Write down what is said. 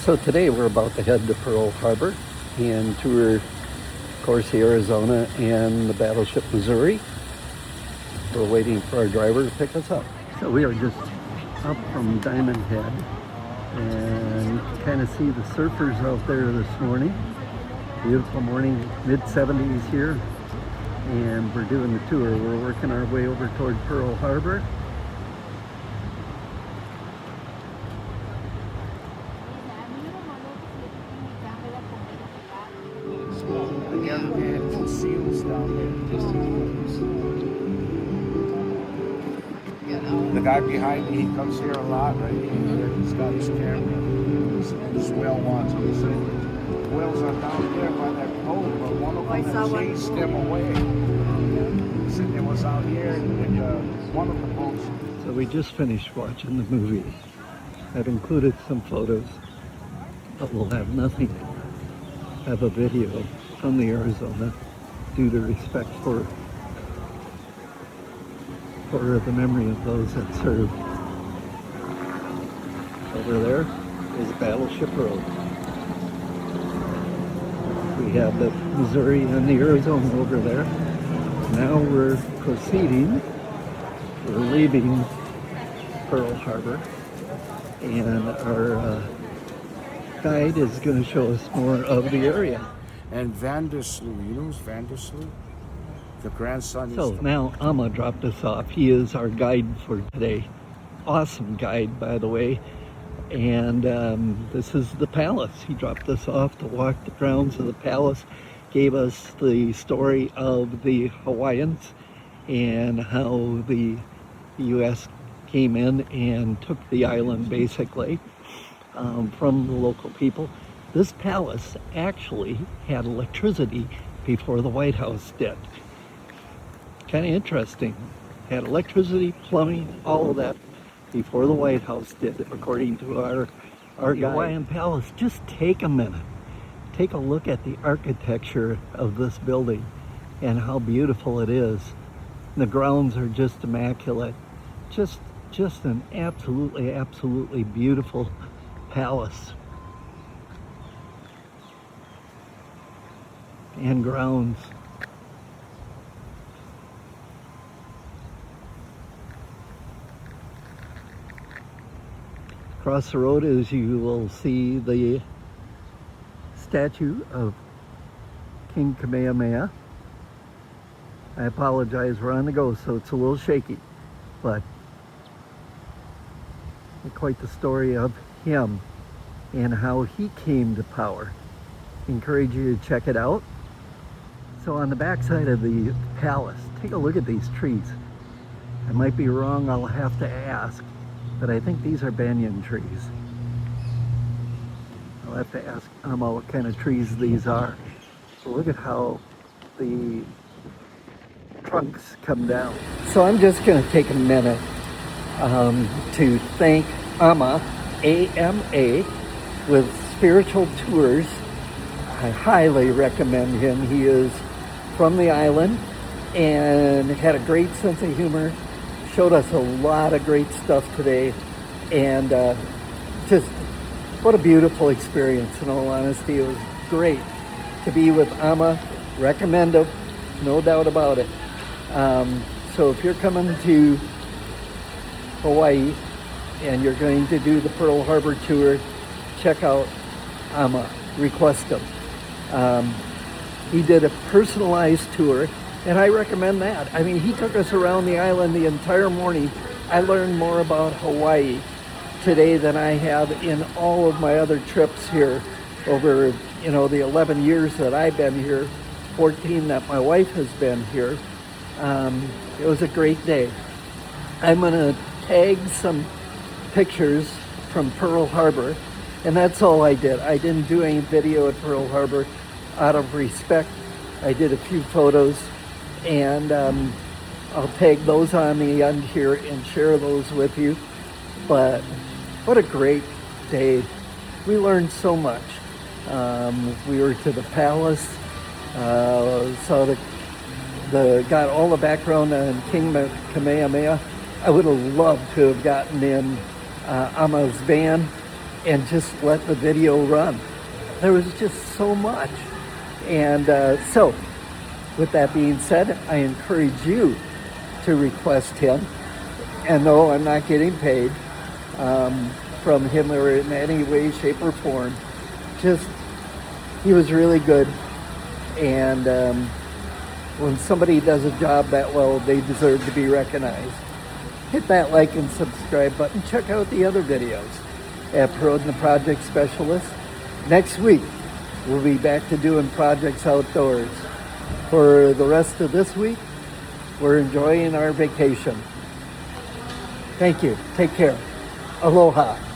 So today we're about to head to Pearl Harbor and tour, of course, the Arizona and the battleship Missouri. We're waiting for our driver to pick us up. So we are just up from Diamond Head, and you can kind of see the surfers out there this morning. Beautiful morning, mid-70s here, and we're doing the tour. We're working our way over toward Pearl Harbor. The guy behind me, he comes here a lot, right here. He's got his camera. This whale watcher. He said, whales are down there by that boat, but one of them chased them away. He said it was out here with one of the boats. So we just finished watching the movie. I've included some photos, but we'll have nothing. Have a video from the Arizona due to respect for the memory of those that served. Over there is Battleship Road. We have the Missouri and the Arizona over there. Now we're proceeding. We're leaving Pearl Harbor, and our guide is going to show us more of the area. And Vandersloot, you know who's Vandersloot? The grandson. So now Amma dropped us off. He is our guide for today. Awesome guide, by the way. And this is the palace. He dropped us off to walk the grounds of the palace, gave us the story of the Hawaiians and how the U.S. came in and took the island basically from the local people. This palace actually had electricity before the White House did. Kind of interesting. Had electricity, plumbing, all of that before the White House did, according to our Hawaiian palace. Just take a minute. Take a look at the architecture of this building and how beautiful it is. The grounds are just immaculate. Just an absolutely beautiful palace and grounds. Across the road, as you will see, the statue of King Kamehameha. I apologize, we're on the go, so it's a little shaky, but quite the story of him and how he came to power. Encourage you to check it out. So on the back side of the palace, take a look at these trees. I might be wrong, I'll have to ask, but I think these are banyan trees. I'll have to ask Amma what kind of trees these are. So look at how the trunks come down. So I'm just going to take a minute to thank Amma, AMA, with Spiritual Tours. I highly recommend him. He is from the island and had a great sense of humor. Showed us a lot of great stuff today, and just what a beautiful experience. In all honesty, it was great to be with Amma. Recommend him, no doubt about it. So if you're coming to Hawaii and you're going to do the Pearl Harbor tour, check out Amma. Request him. He did a personalized tour, and I recommend that. I mean, he took us around the island the entire morning. I learned more about Hawaii today than I have in all of my other trips here over, the 11 years that I've been here, 14 that my wife has been here. It was a great day. I'm gonna tag some pictures from Pearl Harbor, and that's all I did. I didn't do any video at Pearl Harbor out of respect. I did a few photos, and I'll tag those on the end here and share those with you. But what a great day. We learned so much. We were to the palace, saw got all the background on King Kamehameha. I would have loved to have gotten in Amma's van and just let the video run. There was just so much. And so, with that being said, I encourage you to request him. And no, I'm not getting paid from him or in any way, shape, or form. Just, he was really good. And when somebody does a job that well, they deserve to be recognized. Hit that like and subscribe button. Check out the other videos at Perrodin, the Project Specialist. Next week, we'll be back to doing projects outdoors. For the rest of this week, we're enjoying our vacation. Thank you. Take care. Aloha.